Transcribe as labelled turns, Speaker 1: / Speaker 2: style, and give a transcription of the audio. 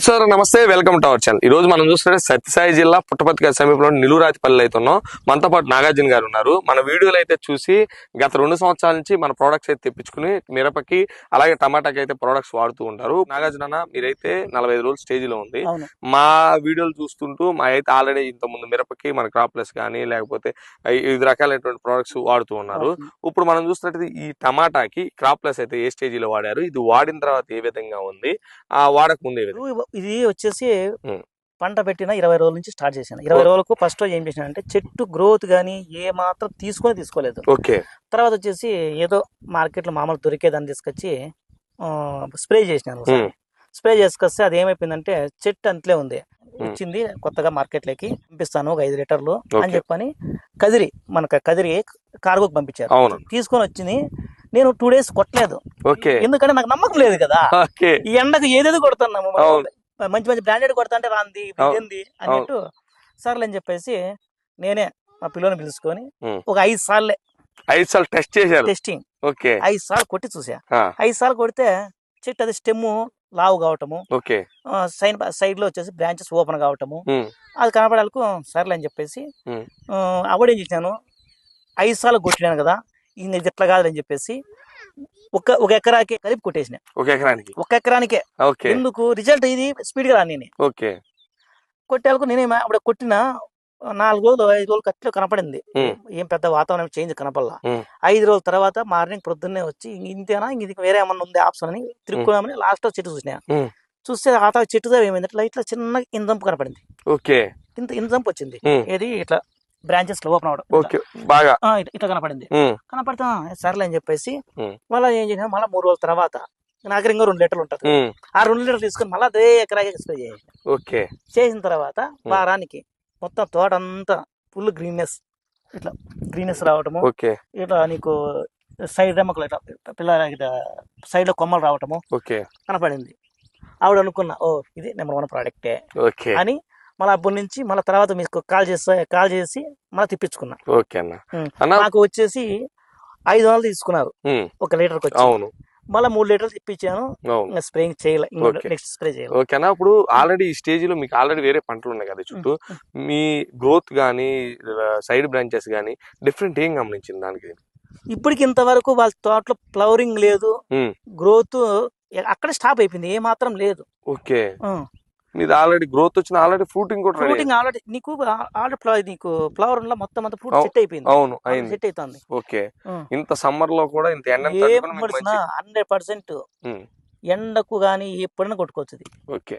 Speaker 1: Sir నమస్తే, welcome to our channel. ఈ రోజు మనం చూస్తుంటే సత్యసాయి జిల్లా పుట్టపర్తి సమీపంలో నిలువురాతిపల్లి అయితే ఉన్నాం. మనతో పాటు నాగార్జున గారు ఉన్నారు. మన వీడియోలు అయితే చూసి గత 2 సంవత్సరాల నుంచి మన ప్రోడక్ట్స్ అయితే తెప్పించుకుని మిరపకి అలాగే టమాటాకి అయితే ప్రోడక్ట్స్ వాడుతూ ఉంటారు. నాగార్జున అన్న, మీరైతే 45 రోజులు స్టేజ్ లో ఉంది. మా వీడియోలు చూస్తుంటూ మా అయితే ఆల్రెడీ ఇంత ముందు మిరపకి మన క్రాప్ ప్లస్ కానీ లేకపోతే 5 రకాలైనటువంటి ప్రోడక్ట్స్ వాడుతూ ఉన్నారు. ఇప్పుడు మనం చూస్తున్నట్టు ఈ టమాటాకి క్రాప్ ప్లస్ అయితే ఏ స్టేజ్ లో వాడారు, ఇది వాడిన తర్వాత ఏ విధంగా ఉంది, ఆ వాడక ముందు ఏ విధంగా?
Speaker 2: ఇది వచ్చేసి పంట పెట్టిన 20 రోజుల నుంచి స్టార్ట్ చేశాను. 20 రోజులకు ఫస్ట్ ఏం చేశాను అంటే చెట్టు గ్రోత్ గానీ ఏ మాత్రం తీసుకోలేదు.
Speaker 1: ఓకే.
Speaker 2: తర్వాత వచ్చేసి ఏదో మార్కెట్ లో మామూలు దొరికేదాన్ని తీసుకొచ్చి స్ప్రే చేసినాను. స్ప్రే చేసుకొస్తే అది ఏమైపోయిందంటే చెట్టు అంతలే ఉంది. వచ్చింది కొత్తగా మార్కెట్ లోకి పంపిస్తాను ఒక 5 లీటర్లు అని చెప్పని కదిరి కార్గోకి పంపించారు. తీసుకొని వచ్చింది. నేను 2 డేస్ కొట్టలేదు, ఎందుకంటే నాకు నమ్మకం లేదు కదా. ఈ ఎండకు ఏదేదో కొడుతున్నాము, మంచి బ్రాండెడ్ కొడతా అంటే రాంది ఏంది అన్నట్టు సర్లే అని చెప్పేసి నేనే మా పిల్లని పిలుచుకొని ఒక 5 సార్లు
Speaker 1: టెస్ట్ చేశారు.
Speaker 2: టెస్టింగ్ 5 సార్లు కొట్టి చూసా. 5 సార్లు కొడితే చెట్టు అది స్టెమ్ లావు కావటము, సైడ్ లో వచ్చేసి బ్రాంచెస్ ఓపెన్ కావటము, అది కనపడాలకు సర్లే అని చెప్పేసి అప్పుడు ఏం చేసినాను, 5 సార్లు కొట్టినాను కదా, ఇది ఎట్లా కాదని చెప్పేసి ఒక ఎకరాకి కలిపి కొట్టేసిన. ఒక ఎకరానికే. ఎందుకు రిజల్ట్ ఇది స్పీడ్ గా రాని కొట్టేలకు నేనే అప్పుడు కొట్టిన 4 రోజులు 5 రోజులు ఖచ్చితంగా కనపడింది. ఏం పెద్ద వాతావరణం చేంజ్ కనపడలా. 5 రోజుల తర్వాత మార్నింగ్ ప్రొద్దున్నే వచ్చి ఇంతేనా, ఇది వేరే ఏమన్నా ఉంది ఆప్షన్ అని తిరుక్కోమని లాస్ట్ లో చెట్టు చూస్తే ఆ చెట్టుతో ఏమైంది, ఇట్లా చిన్న ఇంజంపు కనపడింది. ఇంజంపు వచ్చింది. ఏది ఇట్లా బ్రాంచెస్ లో ఓపెన్ అవడం ఇట్లా కనపడింది. కనపడతా సర్లే అని చెప్పేసి మళ్ళీ ఏం చేసినా, మళ్ళీ 3 రోజుల తర్వాత నాకు ఇంకా 2 లీటర్లు ఉంటుంది. ఆ 2 లీటర్లు తీసుకుని మళ్ళీ అదే ఎకరాకి స్ప్రే చేసిన తర్వాత వారానికి మొత్తం తోట అంతా ఫుల్ గ్రీనెస్ రావటము, ఇట్లా నీకు సైడ్ రెమ్మకలు ఇట్లా ఇట్లా సైడ్ లో కొమ్మలు రావటము కనపడింది. ఆవిడ అనుకున్నా, ఓ ఇది నెంబర్ 1 ప్రోడక్టే అని. మళ్ళీ అప్పటి నుంచి మళ్ళీ తర్వాత మీకు కాల్ చేసి మళ్ళీ తెప్పించుకున్నా. నాకు వచ్చేసి 500 తీసుకున్నారు ఒక లీటర్కి వచ్చి. మళ్ళీ 3 లీటర్లు తెప్పించాను. స్ప్రేయింగ్ చేయలేదు, నెక్స్ట్ స్ప్రే చేయాలి.
Speaker 1: ఓకేనా. ఇప్పుడు ఆల్రెడీ ఈ స్టేజ్ లో మీకు ఆల్రెడీ వేరే పంటలు ఉన్నాయి కదా చుట్టూ, మీ గ్రోత్ గానీ సైడ్ బ్రాంచెస్ గానీ డిఫరెంట్ ఏం గమనించింది దానికి?
Speaker 2: ఇప్పటికి ఇంతవరకు వాళ్ళ తోటలో ఫ్లవరింగ్ లేదు, గ్రోత్ అక్కడే స్టాప్ అయిపోయింది, ఏ మాత్రం లేదు.
Speaker 1: ఓకే. మీది ఆల్రెడీ గ్రోత్ వచ్చిన, ఆల్రెడీ ఫ్రూటింగ్
Speaker 2: ఆల్రెడీ నీకు నీకు ఫ్లవర్ మొత్తం అంతా ఫ్రూట్ సెట్ అయిపోయింది.
Speaker 1: అవును, సెట్ అవుతుంది. ఓకే. ఇంత సమ్మర్ లో కూడా ఇంత ఎండ
Speaker 2: 100% ఎండకు గానీ ఎప్పుడైనా కొట్టుకోవచ్చు.
Speaker 1: ఓకే.